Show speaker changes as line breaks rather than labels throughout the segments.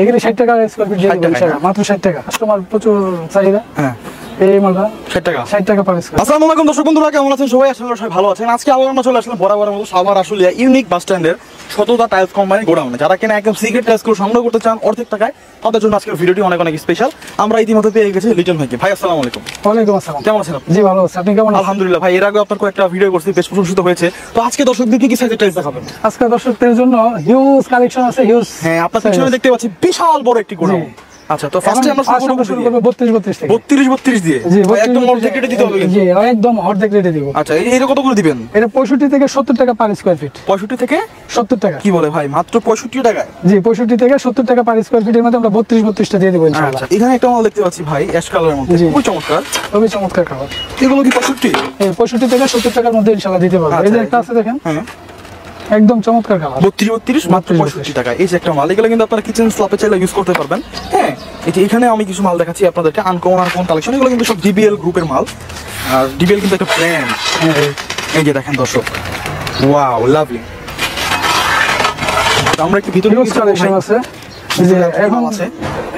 এগুলি 60 টাকা square feet দিয়ে দেব ইনশাআল্লাহ, মাত্র 60 টাকা। কাস্টমার প্রচুর চাহিদা। হ্যাঁ, এই মালটা 60 টাকা পার স্কয়ার।
আসসালামু আলাইকুম দর্শক বন্ধুরা, কেমন আছেন সবাই? আশা করি সবাই ভালো আছেন। আজকে আবার আমরা চলে আসলাম বরাবরের মতো সাভার আশুলিয়া ইউনিক বাস স্ট্যান্ডের শতদা টাইলস কোম্পানি গোডাউনে। যারা কিনা একদম সিক্রেট টাইলস গুলো সংগ্রহ করতে চান অর্ধেক টাকায়, তাদের জন্য আজকের ভিডিওটি অনেক অনেক স্পেশাল। আমরা ইতিমধ্যে পেয়ে গেছি লিটন ভাইকে। ভাই আসসালামু আলাইকুম।
ওয়ালাইকুম আসসালাম।
কেমন আছেন আপনি?
জি ভালো আছি, আপনি কেমন আছেন?
আলহামদুলিল্লাহ ভাই, এর আগে আপনার কয়েকটা ভিডিও করছি, বেশ প্রশংসিত হয়েছে। তো আজকে দর্শকদেরকে কি সাইজের টাইলস দেখাবেন?
আজকে দর্শকদের জন্য হিউজ কালেকশন আছে, হিউজ।
হ্যাঁ, আপনার পিছনে দেখতে পাচ্ছি বিশাল বড় একটি গোডাউন। আচ্ছা, তো ফার্স্টে আমরা শুরু করব
32 থেকে।
32 দিয়ে।
জি,
একদম অর্ধেক রেটে দিতে হবে।
জি, একদম অর্ধেক রেটে দিব।
আচ্ছা, এর কত করে দিবেন?
এটা 65 থেকে 70 টাকা পার স্কয়ার ফিট।
65 থেকে
70 টাকা।
কি বলে ভাই, মাত্র 65 টাকায়?
জি, 65 থেকে 70 টাকা পার স্কয়ার ফিটের মধ্যে আমরা 32টা দিয়ে দেব ইনশাআল্লাহ।
আচ্ছা, এখানে একটা মাল দেখতে পাচ্ছি ভাই, অ্যাশ কালারের মধ্যে, খুবই চমৎকার।
খুবই চমৎকার কালার।
এগুলো কি 65?
এই 65 থেকে 70 টাকার মধ্যে ইনশাআল্লাহ দিতে পারবো। এই যে একটা আছে দেখেন,
হ্যাঁ,
একদম চমৎকার কালার।
32 মাত্র 65 টাকা। এই যে একটা মাল, এগুলো কিন্তু আপনারা কিচেন স্ল্যাপে চাইলে ইউজ করতে পারবেন। হ্যাঁ, এই যে এখানে আমি কিছু মাল দেখাচ্ছি আপনাদেরকে, আনকমন কালেকশন। এগুলো কিন্তু সব ডিবিএল গ্রুপের মাল। আর ডিবিএল কিন্তু একটা ব্র্যান্ড। এই যে দেখেন দর্শক, ওয়াও লাভলি। আমরা একটু ভিতরে
হিউজ কালেকশন আছে। এই যে এখন আছে,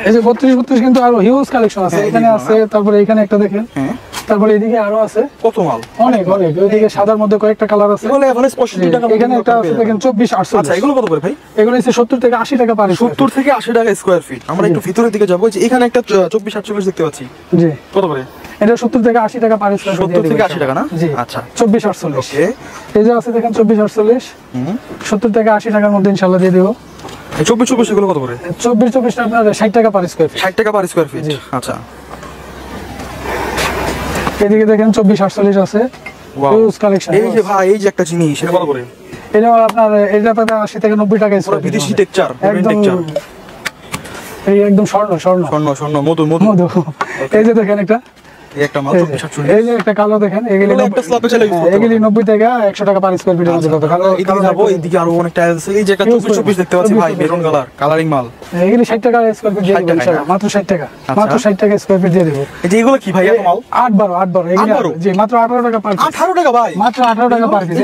এই যে 32 কিন্তু আরো হিউজ কালেকশন আছে। এখানে আছে, তারপরে এখানে একটা দেখেন। হ্যাঁ, তারপরে এদিকে আরো আছে।
কত মাল?
অনেক অনেক। ওইদিকে সাদার মধ্যে কয়েকটা কালার আছে।
এগুলো এভারেজ 65 টাকা।
এখানে একটা আছে দেখেন 24-48।
আচ্ছা, এগুলো কত করে ভাই?
এগুলো হচ্ছে 70 থেকে 80 টাকা পার।
70 থেকে 80 টাকা স্কয়ার ফিট। আমরা একটু ভিতরের দিকে যাবো। যে এখানে একটা 24-48 দেখতে পাচ্ছি।
জি,
কত করে?
এটা 70 থেকে 80 টাকা পার স্কয়ার ফিট।
70 থেকে 80 টাকা না?
জি,
আচ্ছা,
24-48।
ওকে।
এই যে আছে দেখেন 24-48। 70 থেকে 80 টাকার মধ্যে ইনশাআল্লাহ দিয়ে দেব।
24 এগুলো কত করে?
24 আপনার 60 টাকা পার স্কয়ার ফিট।
60 টাকা পার স্কয়ার ফিট। আচ্ছা,
এদিকে দেখেন 24-48 আছে। Huge collection.
এই যে ভাই, এই যে একটা জিনিস, এটা কত করে?
এটা আপনার এটা প্রায় 80 থেকে 90 টাকা স্কয়ার ফিট।
বিদেশি টেক্সচার,
একদম এই একদম স্বর্ণ
মধু।
মধু। এই যে দেখেন একটা,
এই একটা মাল 24-48।
এই যে একটা কালো দেখেন, এগুলি
একটা স্ল্যাবে চলে ইউজ করতে হবে।
এগুলি 90 থেকে 100 টাকা পার স্কয়ার ফিটের মধ্যে পাবে। কালো
এইদিকে যাবো, এইদিকে আরো অনেক টাইলস। এই যে একটা 24 দেখতে পাচ্ছি ভাই, মেরুন কালার কালারিং মাল।
এগুলি 60 টাকা স্কয়ার ফিট দিয়ে দেব ইনশাআল্লাহ, মাত্র 60 টাকা। মাত্র 60 টাকা স্কয়ার ফিট দিয়ে দেব।
এই যে এগুলো কি ভাই, এত মাল?
8-12 এগুলি। জি, মাত্র 18 টাকা পার।
18 টাকা ভাই?
মাত্র 18 টাকা পার পিস।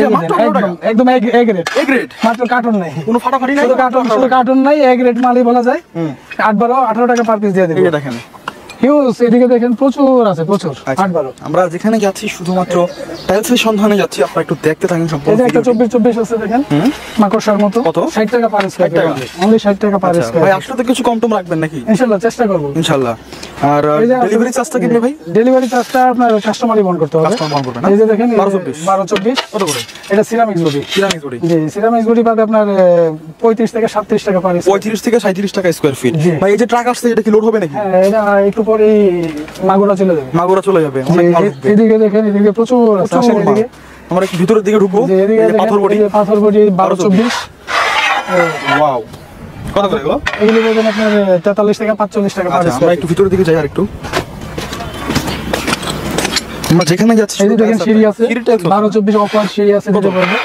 একদম এ গ্রেড।
এ গ্রেড,
মাত্র কার্টন নাই,
কোনো ফাটাফাটি নাই।
শুধু কার্টন নাই, এ গ্রেড মালই বলা যায়। 18 টাকা পার পিস দিয়ে দেব।
এই যে দেখেন
হিউজ। এদিকে দেখেন প্রচুর আছে, প্রচুর। 18।
আমরা যেখানে যাচ্ছি শুধুমাত্র টাইলসের সন্ধানে যাচ্ছি, আপনারা একটু দেখতে থাকেন সম্পূর্ণ।
এই যে একটা 24 আছে দেখেন, মাকড়সার মতো।
কত?
60 টাকা পার স্কয়ার ফিট। অনলি 60 টাকা পার স্কয়ার।
ভাই আসলে তো কিছু কম টম রাখবেন নাকি?
ইনশাআল্লাহ চেষ্টা করব
ইনশাআল্লাহ। আর ডেলিভারি চার্জটা কি ভাই?
ডেলিভারি চার্জটা আপনার কাস্টমারই বহন করতে হবে।
কাস্টমার বহন করবে না?
এই যে দেখেন
12-24 কত করে?
এটা সিরামিক্স বডি।
Ceramics body.
জি, সিরামিক্স বডি পাবে আপনার 35 থেকে 37 টাকা পার।
35 থেকে 37 টাকা স্কয়ার ফিট। ভাই এই যে ট্রাক আসছে, এটা কি লোড হবে নাকি?
হ্যাঁ, এটা একটু পরেই মাগুরা চলে যাবে।
মাগুরা চলে যাবে। অনেক মাল ঢুকবে।
এদিকে দেখেন, এদিকে প্রচুর আছে। এদিকে
আমরা একটু ভিতরের দিকে ঢুকবো।
এই যে
পাথর বডি।
পাথর বডি 12-24।
ওয়াও, কত করে এগুলো?
এগুলো দেখেন আপনার 43 থেকে 45 টাকা পার।
আমরা একটু ভিতরের দিকে যাই আর একটু। আমরা যেখানে যাচ্ছি
এই যে দেখেন সিঁড়ি আছে, 12-24 অফার সিঁড়ি আছে দিতে পারবো।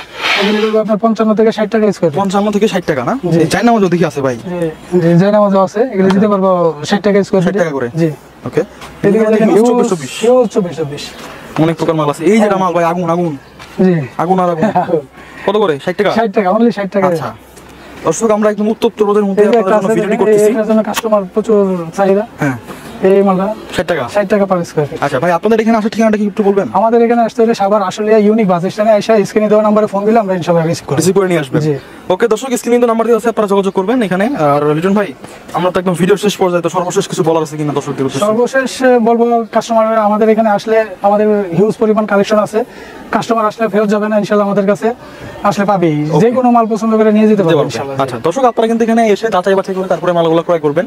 এগুলো আপনার 55 থেকে 60 টাকা স্কয়ার ফিট।
55 থেকে 60 টাকা না? এই চাইনা মজা দেখি আছে ভাই।
জি, জায়নামাজও আছে, এগুলো দিতে পারবো 60 টাকা স্কয়ার ফিট।
60 টাকা করে।
জি,
ওকে।
এদিকে দেখেন
24-24 অনেক প্রকার মাল আছে। এই যে মাল ভাই, আগুন।
জি,
আগুন আর আগুন। কত করে? 60 টাকা।
60 টাকা, অনলি 60 টাকা।
আচ্ছা দর্শক, আমরা একদম উত্তপ্ত রোদের মধ্যে
এই যে একটা
আপনাদের
আছে
জন্য ভিডিওটি
দেখেন,
করতেছি।
এটার জন্য কাস্টমার প্রচুর চাহিদা।
হ্যাঁ,
এই মালটা
60 টাকা।
60 টাকা পার স্কয়ার ফিট।
আচ্ছা ভাই, আপনাদের এখানে আসার ঠিকানাটা কি একটু বলবেন?
আমাদের এখানে আসতে হলে সাভার আশুলিয়া ইউনিক বাস স্ট্যান্ডে এসে স্ক্রিনে দেওয়া নম্বরে ফোন দিলে আমরা ইনশাআল্লাহ রিসিভ
করে নিয়ে আসবেন।
জি,
ওকে দর্শক, স্ক্রিনে তো নাম্বার দেওয়া আছে, আপনারা যোগাযোগ করবেন এখানে। আর লিটন ভাই, আমরা তো একদম ভিডিও শেষ পর্যায়ে, তো সর্বশেষ কিছু বলার আছে কিনা দর্শকদের উদ্দেশ্যে?
সর্বশেষ বলবো, কাস্টমার আমাদের এখানে আসলে আমাদের হিউজ পরিমাণ কালেকশন আছে। কাস্টমার আসলে ফেরত যাবে না ইনশাআল্লাহ, আমাদের কাছে আসলে পাবে। যে কোনো মাল পছন্দ করে নিয়ে যেতে পারবে ইনশাআল্লাহ।
আচ্ছা দর্শক, আপনারা কিন্তু এখানে এসে যাচাই বাছাই করে তারপরে মালগুলো ক্রয় করবেন।